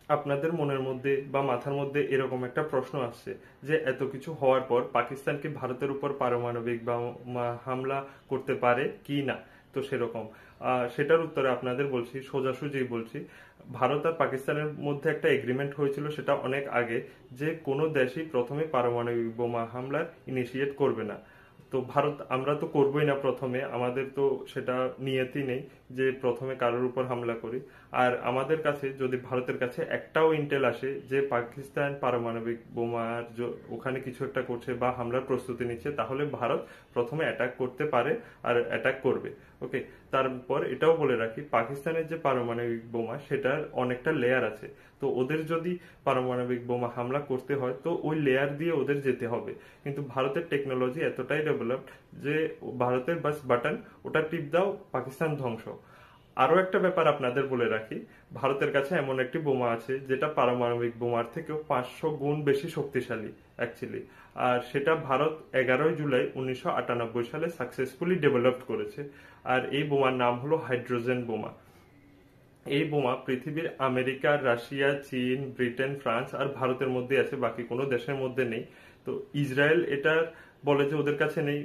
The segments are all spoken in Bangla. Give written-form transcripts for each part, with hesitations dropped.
আপনাদের মনের মধ্যে বা মাথার মধ্যে এরকম একটা প্রশ্ন আসছে যে এত কিছু হওয়ার পর পাকিস্তান কি ভারতের উপর পারমাণবিক বা হামলা করতে পারে কি না। তো সেরকম সেটার উত্তরে আপনাদের বলছি, সোজাসুজি বলছি, ভারত আর পাকিস্তানের মধ্যে একটা এগ্রিমেন্ট হয়েছিল সেটা অনেক আগে, যে কোনো দেশই প্রথমে পারমাণবিক বোমা হামলার ইনিশিয়েট করবে না। তো ভারত, আমরা তো করবোই না প্রথমে, আমাদের তো সেটা নিয়তি নেই যে প্রথমে কারোর উপর হামলা করি। আর আমাদের কাছে যদি ভারতের কাছে একটাও ইন্টেল আসে যে পাকিস্তান পারমাণবিক বোমার ওখানে কিছু একটা করছে বা হামলার প্রস্তুতি নিচ্ছে, তাহলে ভারত প্রথমে অ্যাটাক করতে পারে আর অ্যাটাক করবে। ওকে, তারপর এটাও বলে রাখি, পাকিস্তানের যে পারমাণবিক বোমা সেটার অনেকটা লেয়ার আছে। তো ওদের যদি পারমাণবিক বোমা হামলা করতে হয় তো ওই লেয়ার দিয়ে ওদের যেতে হবে। কিন্তু ভারতের টেকনোলজি এতটাই ডেভেলপড যে ভারতের বাস বাটন, ওটা টিপ দাও, পাকিস্তান ধ্বংস। আরো একটা ব্যাপার আপনাদের বলে রাখি, ভারতের কাছে এমন একটি বোমা আছে যেটা পারমাণবিক বোমার থেকেও 500 গুণ বেশি শক্তিশালী অ্যাকচুয়ালি। আর সেটা ভারত 11 জুলাই 1998 সালে সাকসেসফুলি ডেভেলপ করেছে। আর এই বোমার নাম হলো হাইড্রোজেন বোমা। এই বোমা পৃথিবীর আমেরিকা, রাশিয়া, চীন, ব্রিটেন, ফ্রান্স আর ভারতের মধ্যে আছে, বাকি কোনো দেশের মধ্যে নেই। তো ইসরায়েল এটা বলে যে ওদের কাছে নেই,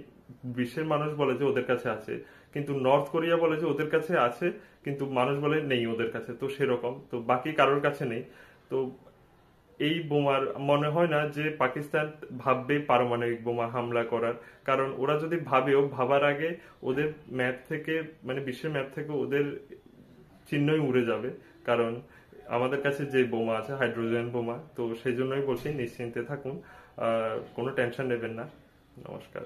বিশ্বের মানুষ বলে যে ওদের কাছে আছে, কিন্তু নর্থ কোরিয়া বলে যে ওদের কাছে আছে, কিন্তু মানুষ বলে নেই ওদের কাছে। তো সেরকম, তো বাকি কারোর কাছে নেই। তো এই বোমার মনে হয় না যে পাকিস্তান ভাববে পারমাণবিক বোমা হামলা করার। কারণ ওরা যদি ভাবেও, ভাবার আগে ওদের ম্যাপ থেকে, মানে বিশ্বের ম্যাপ থেকে ওদের চিহ্নই উড়ে যাবে। কারণ আমাদের কাছে যে বোমা আছে হাইড্রোজেন বোমা, তো সেই জন্যই বলছি নিশ্চিন্তে থাকুন, কোনো টেনশন নেবেন না। নমস্কার।